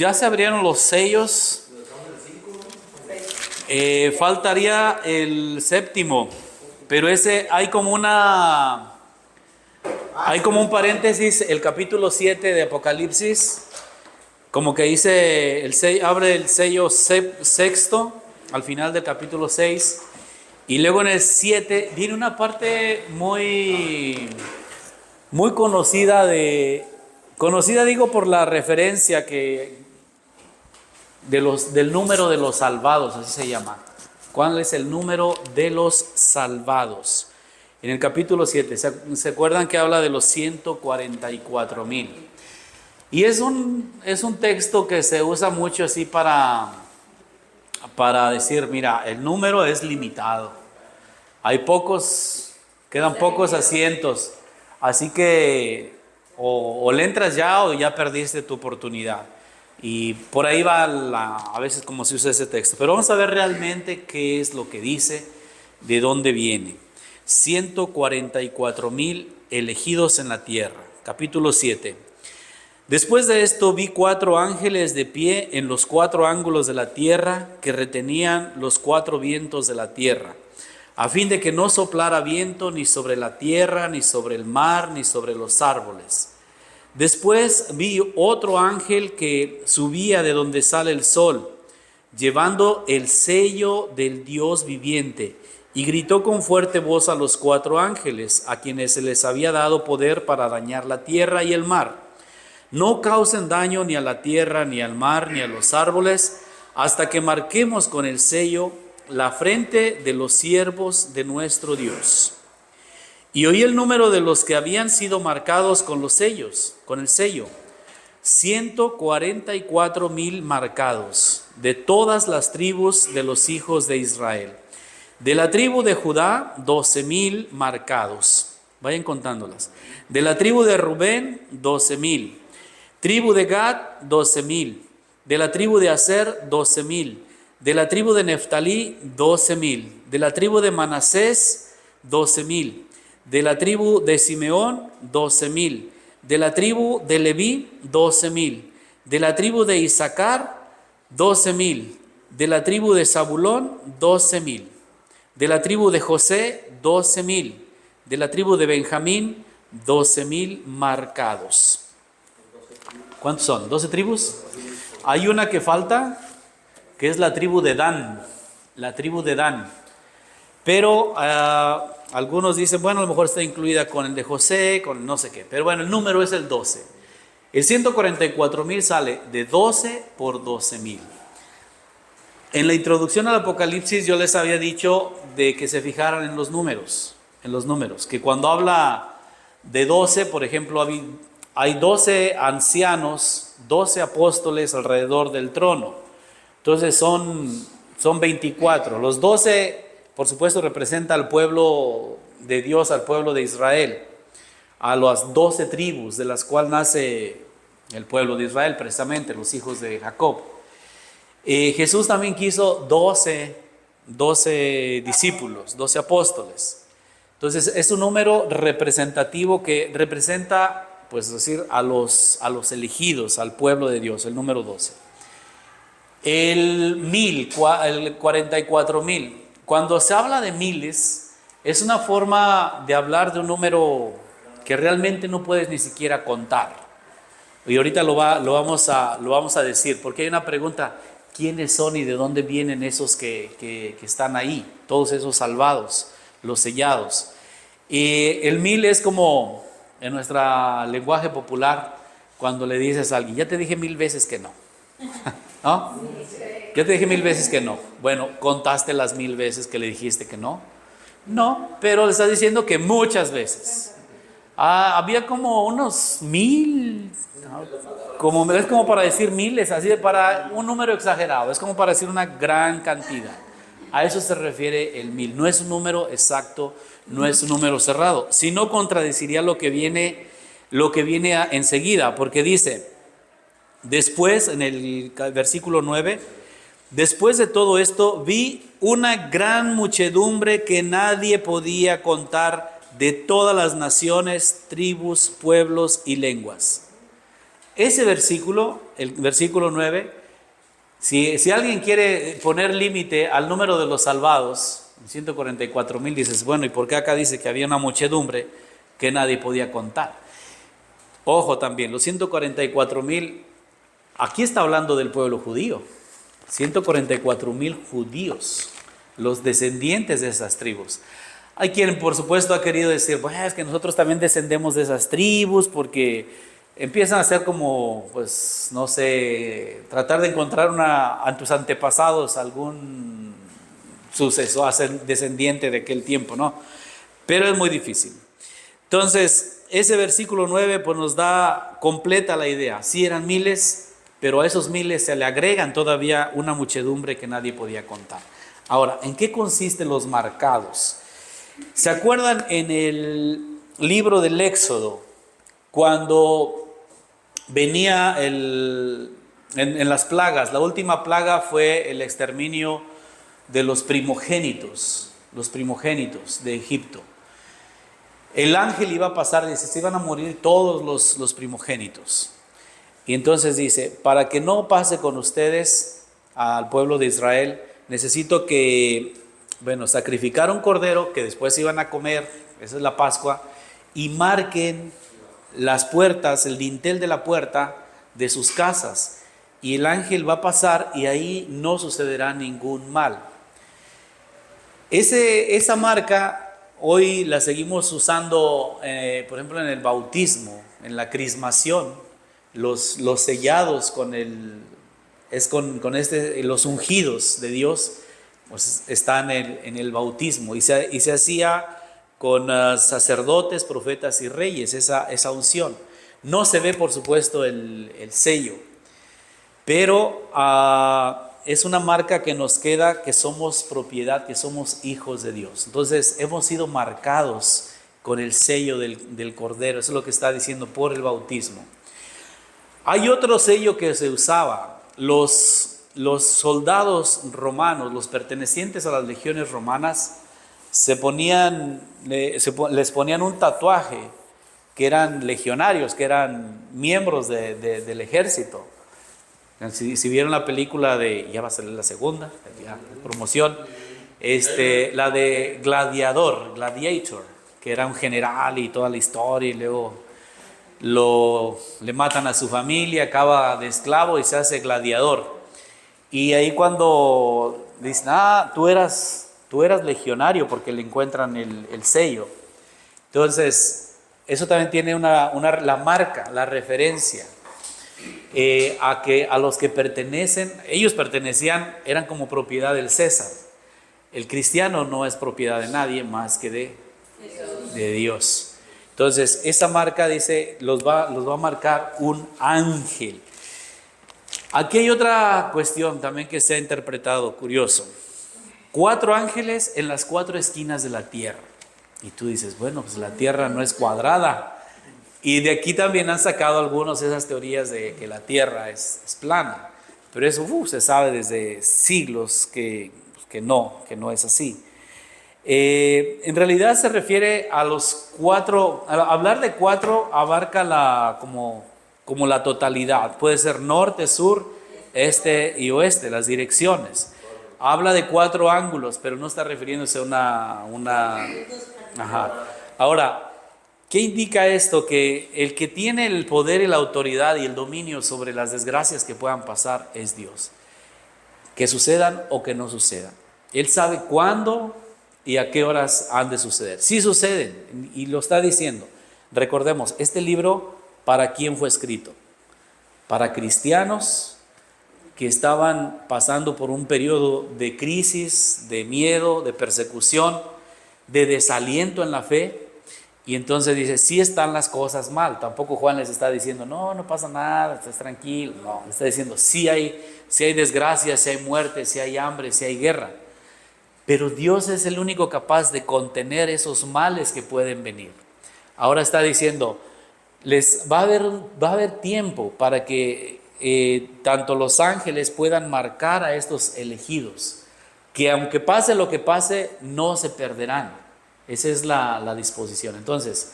ya se abrieron los sellos. Faltaría el séptimo, pero ese hay como un paréntesis, el capítulo 7 de Apocalipsis, como que dice, abre el sello sexto al final del capítulo 6, y luego en el 7 viene una parte muy conocida, digo por la referencia del número de los salvados, así se llama. ¿Cuál es el número de los salvados? En el capítulo 7, ¿se acuerdan que habla de los 144,000? Y es un texto que se usa mucho así para decir, mira, el número es limitado. Quedan pocos asientos. Así que o le entras ya o ya perdiste tu oportunidad. Y por ahí va a veces como se usa ese texto. Pero vamos a ver realmente qué es lo que dice, de dónde viene. 144,000 elegidos en la tierra. Capítulo 7. Después de esto vi 4 ángeles de pie en los 4 ángulos de la tierra, que retenían los 4 vientos de la tierra, a fin de que no soplara viento ni sobre la tierra, ni sobre el mar, ni sobre los árboles. Después vi otro ángel que subía de donde sale el sol, llevando el sello del Dios viviente, y gritó con fuerte voz a los 4 ángeles, a quienes se les había dado poder para dañar la tierra y el mar: no causen daño ni a la tierra, ni al mar, ni a los árboles, hasta que marquemos con el sello la frente de los siervos de nuestro Dios. Y oí el número de los que habían sido marcados con el sello: 144,000 marcados, de todas las tribus de los hijos de Israel. De la tribu de Judá, 12,000 marcados. Vayan contándolas. De la tribu de Rubén, 12,000. Tribu de Gad, 12,000. De la tribu de Aser, 12,000. De la tribu de Neftalí, 12,000. De la tribu de Manasés, 12,000. De la tribu de Simeón, 12,000. De la tribu de Leví, 12,000. De la tribu de Isaacar, 12,000. De la tribu de Zabulón, 12,000. De la tribu de José, 12,000. De la tribu de Benjamín, 12,000 marcados. ¿Cuántos son? ¿12 tribus? Hay una que falta, que es la tribu de Dan. La tribu de Dan. Pero algunos dicen, bueno, a lo mejor está incluida con el de José, con no sé qué. Pero bueno, el número es el 12. El 144,000 sale de 12 por 12,000. En la introducción al Apocalipsis yo les había dicho de que se fijaran en los números. Que cuando habla de 12, por ejemplo, hay 12 ancianos, 12 apóstoles alrededor del trono. Entonces son 24. Los 12, por supuesto, representa al pueblo de Dios, al pueblo de Israel, a las 12 tribus de las cuales nace el pueblo de Israel, precisamente los hijos de Jacob. Jesús también quiso 12 discípulos, 12 apóstoles. Entonces es un número representativo que representa, pues decir, a los elegidos, al pueblo de Dios, el número 12. El 44,000. Cuando se habla de miles, es una forma de hablar de un número que realmente no puedes ni siquiera contar. Y ahorita lo vamos a decir, porque hay una pregunta: ¿quiénes son y de dónde vienen esos que están ahí? Todos esos salvados, los sellados. El 1000 es como en nuestro lenguaje popular, cuando le dices a alguien, ya te dije 1000 veces que no. ¿No? Ya te dije 1000 veces que no. Bueno, ¿contaste las 1000 veces que le dijiste que no? No, pero le estás diciendo que muchas veces. Había como unos 1000, es como para decir miles, así para un número exagerado, es como para decir una gran cantidad. A eso se refiere el 1000. No es un número exacto, no es un número cerrado, sino contradeciría lo que viene enseguida, porque dice, después, en el versículo 9, después de todo esto, vi una gran muchedumbre que nadie podía contar, de todas las naciones, tribus, pueblos y lenguas. ese versículo, el versículo 9, si alguien quiere poner límite al número de los salvados, 144,000, dices, bueno, ¿y por qué acá dice que había una muchedumbre que nadie podía contar? Ojo también, los 144,000, aquí está hablando del pueblo judío, 144,000 judíos, los descendientes de esas tribus. Hay quien, por supuesto, ha querido decir, bueno, es que nosotros también descendemos de esas tribus porque empiezan a ser como, pues, no sé, tratar de encontrar a tus antepasados algún suceso, descendiente de aquel tiempo, ¿no? Pero es muy difícil. Entonces, ese versículo 9 pues nos da completa la idea. Sí eran miles, pero a esos miles se le agregan todavía una muchedumbre que nadie podía contar. Ahora, ¿en qué consisten los marcados? ¿Se acuerdan en el libro del Éxodo, cuando venía en las plagas? La última plaga fue el exterminio de los primogénitos de Egipto. El ángel iba a pasar, dice, se iban a morir todos los primogénitos. Y entonces dice, para que no pase con ustedes al pueblo de Israel, necesito que, sacrificar un cordero que después iban a comer, esa es la Pascua, y marquen las puertas, el dintel de la puerta de sus casas. Y el ángel va a pasar y ahí no sucederá ningún mal. Esa marca hoy la seguimos usando, por ejemplo, en el bautismo, en la crismación, los sellados con los ungidos de Dios, pues están en el bautismo y se hacía con sacerdotes, profetas y reyes, esa unción. No se ve, por supuesto, el sello, pero es una marca que nos queda, que somos propiedad, que somos hijos de Dios. Entonces hemos sido marcados con el sello del Cordero. Eso es lo que está diciendo por el bautismo. Hay otro sello que se usaba. Los soldados romanos, los pertenecientes a las legiones romanas, les ponían un tatuaje, que eran legionarios, que eran miembros del ejército. Si vieron la película ya va a salir la segunda, promoción, la de Gladiator, que era un general y toda la historia, y luego le matan a su familia, acaba de esclavo y se hace gladiador. Y ahí cuando dicen, tú eras legionario, porque le encuentran el sello. Entonces, eso también tiene la marca, la referencia. A los que pertenecen, ellos eran como propiedad del César. El cristiano no es propiedad de nadie más que de Dios. Entonces, esa marca, dice, los va a marcar un ángel. Aquí hay otra cuestión también que se ha interpretado, curioso. 4 ángeles en las 4 esquinas de la tierra. Y tú dices, bueno, pues la tierra no es cuadrada. Y de aquí también han sacado algunos esas teorías de que la tierra es plana. Pero eso se sabe desde siglos que no es así. En realidad se refiere a los 4, hablar de 4 abarca como la totalidad. Puede ser norte, sur, este y oeste, las direcciones. Habla de 4 ángulos, pero no está refiriéndose a una. Ajá. Ahora, ¿qué indica esto? Que el que tiene el poder y la autoridad y el dominio sobre las desgracias que puedan pasar es Dios. Que sucedan o que no sucedan. Él sabe cuándo y a qué horas han de suceder. Sí suceden, y lo está diciendo. Recordemos, este libro, ¿para quién fue escrito? Para cristianos que estaban pasando por un periodo de crisis, de miedo, de persecución, de desaliento en la fe. Y entonces dice, sí están las cosas mal. Tampoco Juan les está diciendo, no pasa nada, estás tranquilo. No, está diciendo, sí hay desgracia, sí hay muerte, sí hay hambre, sí hay guerra. Pero Dios es el único capaz de contener esos males que pueden venir. Ahora está diciendo, va a haber tiempo para que tanto los ángeles puedan marcar a estos elegidos, que aunque pase lo que pase, no se perderán. Esa es la disposición. Entonces,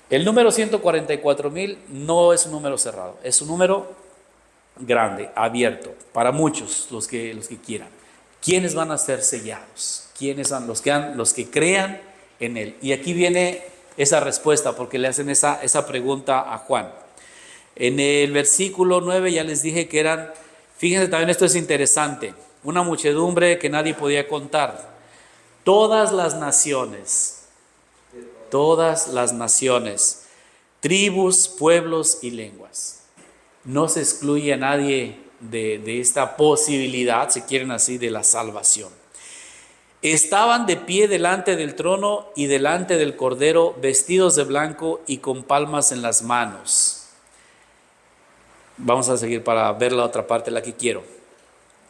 El número 144,000 no es un número cerrado, es un número grande, abierto, para muchos, los que quieran. ¿Quiénes van a ser sellados? ¿Quiénes son los que crean en Él? Y aquí viene esa respuesta, porque le hacen esa pregunta a Juan. En el versículo 9 ya les dije que eran, fíjense también, esto es interesante, una muchedumbre que nadie podía contar. Todas las naciones, tribus, pueblos y lenguas. No se excluye a nadie de esta posibilidad, si quieren así, de la salvación. Estaban de pie delante del trono y delante del Cordero, vestidos de blanco y con palmas en las manos. Vamos a seguir para ver la otra parte, la que quiero.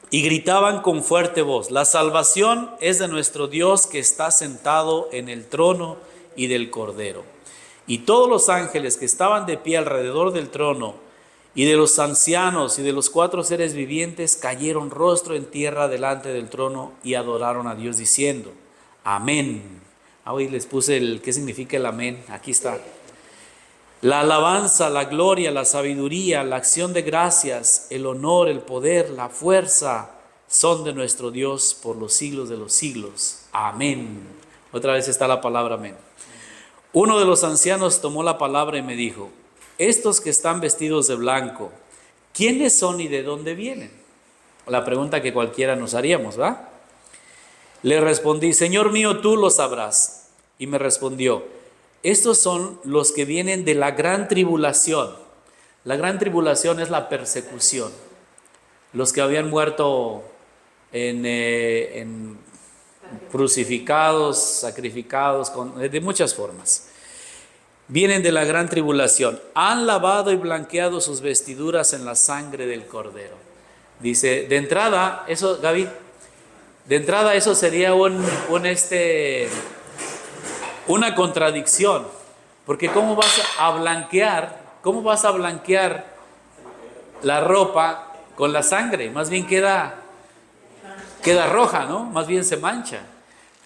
Y gritaban con fuerte voz: la salvación es de nuestro Dios que está sentado en el trono y del Cordero. Y todos los ángeles que estaban de pie alrededor del trono y de los ancianos y de los 4 seres vivientes cayeron rostro en tierra delante del trono y adoraron a Dios diciendo: amén. Hoy les puse qué significa el amén, aquí está. La alabanza, la gloria, la sabiduría, la acción de gracias, el honor, el poder, la fuerza son de nuestro Dios por los siglos de los siglos. Amén. Otra vez está la palabra amén. Uno de los ancianos tomó la palabra y me dijo: estos que están vestidos de blanco, ¿quiénes son y de dónde vienen? La pregunta que cualquiera nos haríamos, ¿va? Le respondí: Señor mío, tú lo sabrás. Y me respondió: estos son los que vienen de la gran tribulación. La gran tribulación es la persecución. Los que habían muerto en crucificados, sacrificados, de muchas formas. Vienen de la gran tribulación. Han lavado y blanqueado sus vestiduras en la sangre del Cordero. Dice, de entrada, eso, Gaby, de entrada eso sería una contradicción, porque ¿cómo vas a blanquear la ropa con la sangre? Más bien queda roja, ¿no? Más bien se mancha.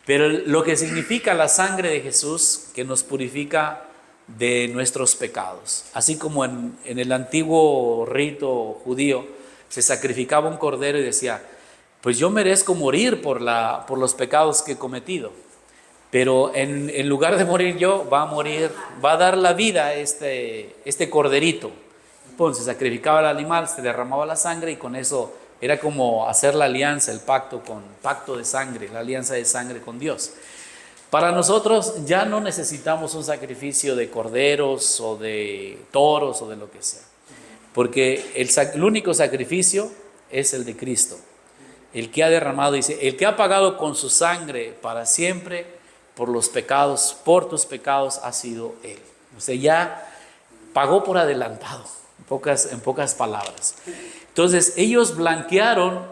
Pero lo que significa la sangre de Jesús, que nos purifica de nuestros pecados. Así como en el antiguo rito judío se sacrificaba un cordero y decía: pues yo merezco morir por los pecados que he cometido. Pero en lugar de morir yo, va a dar la vida a este corderito. Entonces se sacrificaba el animal, se derramaba la sangre y con eso era como hacer la alianza, el pacto de sangre, la alianza de sangre con Dios. Para nosotros ya no necesitamos un sacrificio de corderos o de toros o de lo que sea. Porque el único sacrificio es el de Cristo. El que ha derramado, dice, el que ha pagado con su sangre para siempre por los pecados, por tus pecados ha sido Él. O sea, ya pagó por adelantado, en pocas palabras. Entonces, ellos blanquearon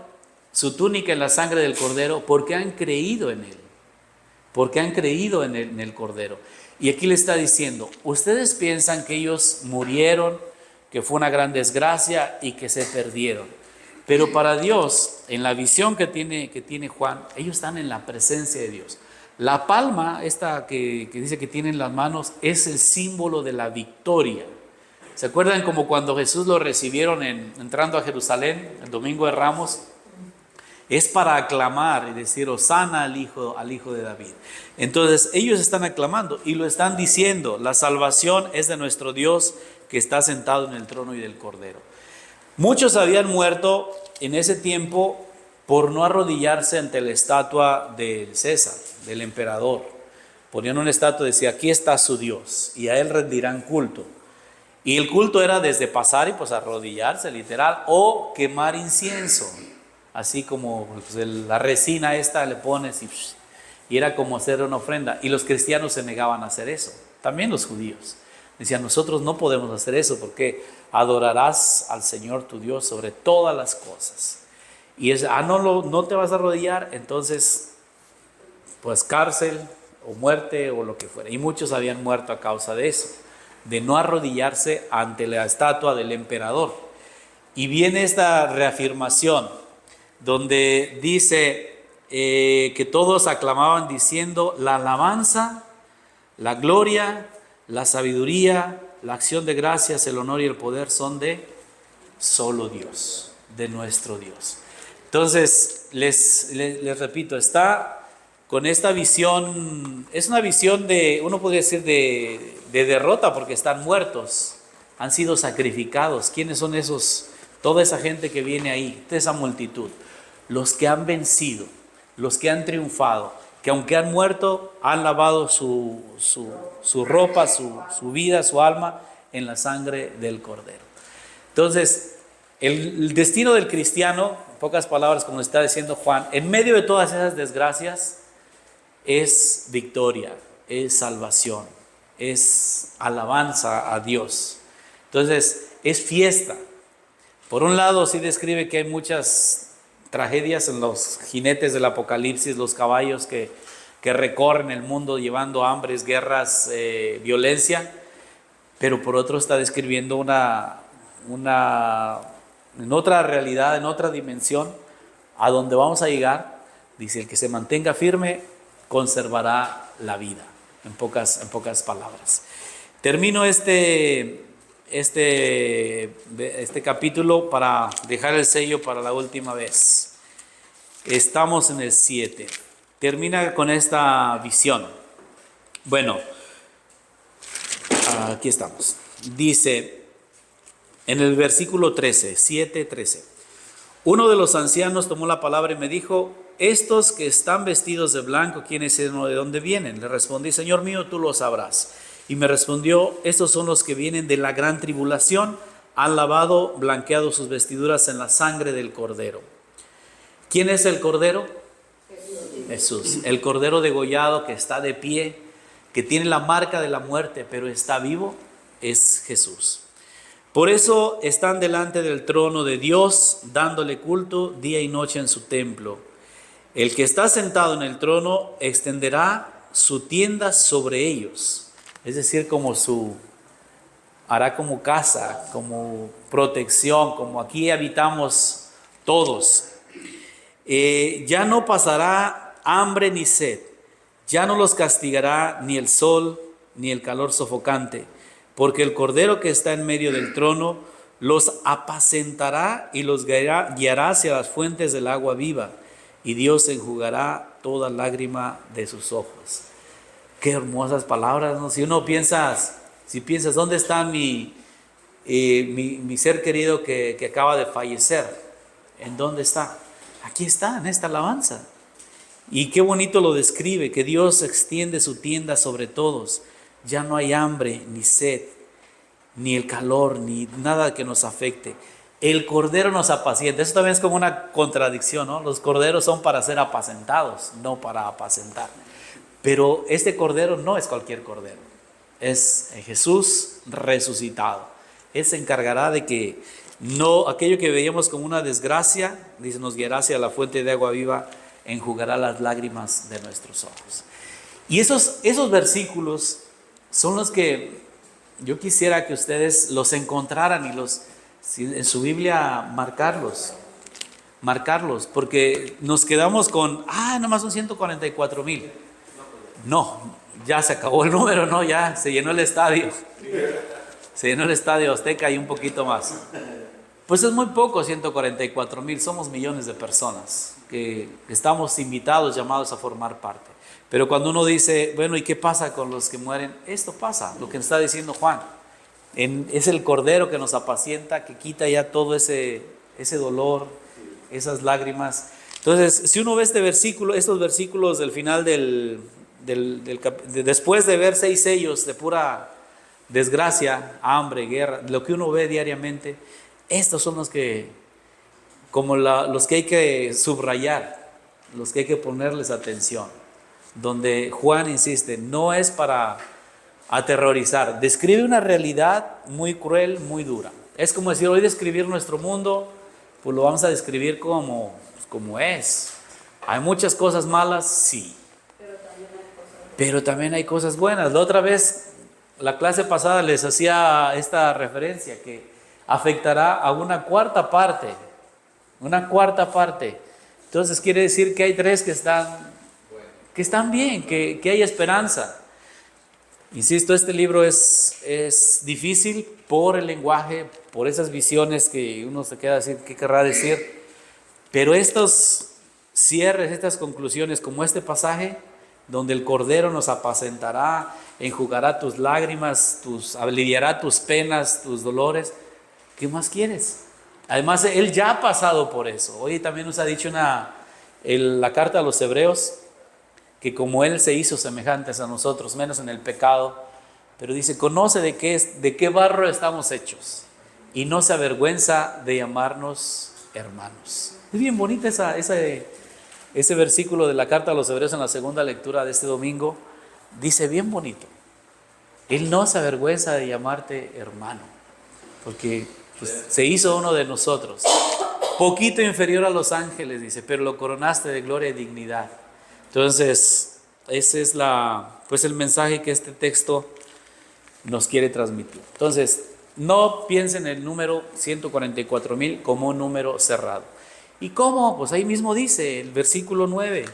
su túnica en la sangre del Cordero porque han creído en Él. Porque han creído en el Cordero. Y aquí le está diciendo, ustedes piensan que ellos murieron, que fue una gran desgracia y que se perdieron. Pero para Dios, en la visión que tiene Juan, ellos están en la presencia de Dios. La palma, esta que dice que tiene en las manos, es el símbolo de la victoria. ¿Se acuerdan como cuando Jesús lo recibieron entrando a Jerusalén el domingo de Ramos? Es para aclamar y decir: Hosana al hijo de David. Entonces ellos están aclamando y lo están diciendo: la salvación es de nuestro Dios que está sentado en el trono y del Cordero. Muchos habían muerto en ese tiempo por no arrodillarse ante la estatua del César, del emperador. Ponían una estatua y decía: aquí está su Dios, y a él rendirán culto. Y el culto era desde pasar y pues arrodillarse literal, o quemar incienso, así como pues, la resina esta le pones y era como hacer una ofrenda. Y los cristianos se negaban a hacer eso, también los judíos. Decían: nosotros no podemos hacer eso porque adorarás al Señor tu Dios sobre todas las cosas. Y es, no te vas a arrodillar, entonces pues cárcel o muerte o lo que fuera. Y muchos habían muerto a causa de eso, de no arrodillarse ante la estatua del emperador. Y viene esta reafirmación donde dice que todos aclamaban diciendo: la alabanza, la gloria, la sabiduría, la acción de gracias, el honor y el poder son de solo Dios, de nuestro Dios. Entonces, les repito, está con esta visión, es una visión de, uno podría decir de derrota porque están muertos, han sido sacrificados. ¿Quiénes son esos? Toda esa gente que viene ahí, toda esa multitud, los que han vencido, los que han triunfado, que aunque han muerto, han lavado su ropa, su vida, su alma en la sangre del Cordero. Entonces, el destino del cristiano, en pocas palabras, como está diciendo Juan, en medio de todas esas desgracias, es victoria, es salvación, es alabanza a Dios. Entonces, es fiesta. Por un lado, sí describe que hay muchas tragedias en los jinetes del Apocalipsis, los caballos que recorren el mundo llevando hambres, guerras, violencia, pero por otro está describiendo en otra realidad, en otra dimensión, a donde vamos a llegar. Dice, el que se mantenga firme conservará la vida, en pocas palabras. Termino este capítulo para dejar el sello para la última vez. Estamos en el 7. Termina con esta visión. Bueno, aquí estamos. Dice en el versículo 13, 7:13. Uno de los ancianos tomó la palabra y me dijo: estos que están vestidos de blanco, ¿quiénes son? ¿De dónde vienen? Le respondí: Señor mío, tú lo sabrás. Y me respondió: estos son los que vienen de la gran tribulación, han lavado, blanqueado sus vestiduras en la sangre del Cordero. ¿Quién es el Cordero? Jesús. El Cordero degollado que está de pie, que tiene la marca de la muerte, pero está vivo, es Jesús. Por eso están delante del trono de Dios, dándole culto día y noche en su templo. El que está sentado en el trono extenderá su tienda sobre ellos. Es decir, hará como casa, como protección, como aquí habitamos todos. Ya no pasará hambre ni sed, ya no los castigará ni el sol ni el calor sofocante, porque el Cordero que está en medio del trono los apacentará y los guiará hacia las fuentes del agua viva, y Dios enjugará toda lágrima de sus ojos. Qué hermosas palabras, ¿no? Si piensas, ¿dónde está mi ser querido que acaba de fallecer? ¿En dónde está? Aquí está, en esta alabanza. Y qué bonito lo describe, que Dios extiende su tienda sobre todos. Ya no hay hambre, ni sed, ni el calor, ni nada que nos afecte. El Cordero nos apacienta. Eso también es como una contradicción, ¿no? Los corderos son para ser apacentados, no para apacentar. Pero este Cordero no es cualquier Cordero, es Jesús resucitado. Él se encargará de que no, aquello que veíamos como una desgracia, dice, nos guiará hacia la fuente de agua viva, enjugará las lágrimas de nuestros ojos. Y esos versículos son los que yo quisiera que ustedes los encontraran y en su Biblia marcarlos, porque nos quedamos con, nomás son 144,000. No, ya se acabó el número, no, ya se llenó el estadio. Se llenó el estadio Azteca y un poquito más. Pues es muy poco, 144,000, somos millones de personas que estamos invitados, llamados a formar parte. Pero cuando uno dice, bueno, ¿y qué pasa con los que mueren? Esto pasa, lo que está diciendo Juan. Es el Cordero que nos apacienta, que quita ya todo ese dolor, esas lágrimas. Entonces, si uno ve estos versículos del final después de ver 6 sellos de pura desgracia, hambre, guerra, lo que uno ve diariamente, estos son los que hay que subrayar, los que hay que ponerles atención, donde Juan insiste, no es para aterrorizar, describe una realidad muy cruel, muy dura. Es como decir, hoy describir nuestro mundo, pues lo vamos a describir como es. Hay muchas cosas malas, sí, pero también hay cosas buenas. La otra vez, la clase pasada les hacía esta referencia que afectará a una cuarta parte. Entonces quiere decir que hay 3 que están bien, que hay esperanza. Insisto, este libro es difícil por el lenguaje, por esas visiones que uno se queda así, ¿qué querrá decir? Pero estos cierres, estas conclusiones, como este pasaje, donde el Cordero nos apacentará, enjugará tus lágrimas, aliviará tus penas, tus dolores, ¿qué más quieres? Además, Él ya ha pasado por eso. Hoy también nos ha dicho la carta a los Hebreos, que como Él se hizo semejantes a nosotros, menos en el pecado, pero dice, conoce de qué barro estamos hechos y no se avergüenza de llamarnos hermanos. Es bien bonita ese versículo de la carta a los Hebreos en la segunda lectura de este domingo. Dice bien bonito, Él no se avergüenza de llamarte hermano, porque pues, se hizo uno de nosotros, poquito inferior a los ángeles, dice, pero lo coronaste de gloria y dignidad. Entonces, ese es pues el mensaje que este texto nos quiere transmitir. Entonces, no piensen en el número 144,000 como un número cerrado. ¿Y cómo? Pues ahí mismo dice el versículo 9,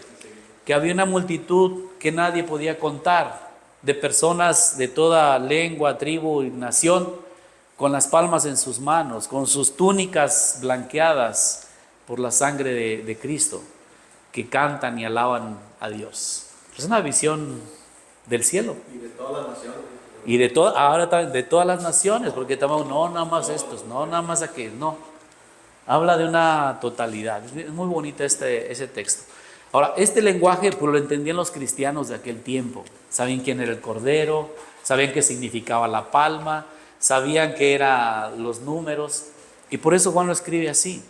que había una multitud que nadie podía contar, de personas de toda lengua, tribu y nación, con las palmas en sus manos, con sus túnicas blanqueadas por la sangre de Cristo, que cantan y alaban a Dios. Es una visión del cielo. Y de todas las naciones. Y ahora también de todas las naciones, porque no nada más estos, no nada más aquellos, no. Habla de una totalidad. Es muy bonito ese texto. Ahora, este lenguaje pues lo entendían los cristianos de aquel tiempo. Sabían quién era el Cordero, sabían qué significaba la palma, sabían qué eran los números, y por eso Juan lo escribe así.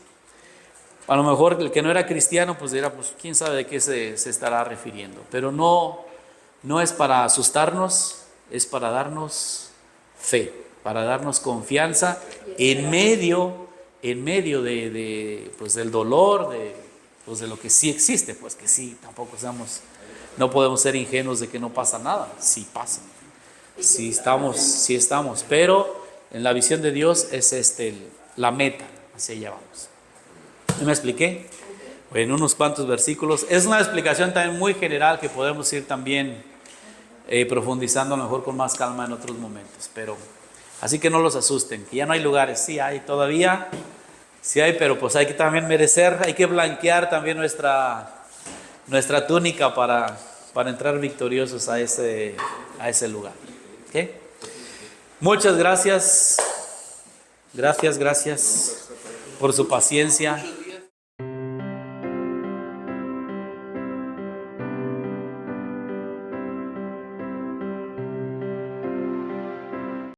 A lo mejor el que no era cristiano pues dirá, pues quién sabe de qué se estará refiriendo, pero no es para asustarnos, es para darnos fe, para darnos confianza en medio pues del dolor, pues de lo que sí existe, pues que sí, no podemos ser ingenuos de que no pasa nada, sí pasa, sí estamos, pero en la visión de Dios es la meta, hacia allá vamos. ¿Me expliqué? En unos cuantos versículos. Es una explicación también muy general que podemos ir también profundizando a lo mejor con más calma en otros momentos. Pero así que no los asusten, que ya no hay lugares. Sí hay todavía, sí hay, pero pues hay que también merecer, hay que blanquear también nuestra túnica para entrar victoriosos a ese lugar. ¿Okay? Muchas gracias. Gracias por su paciencia.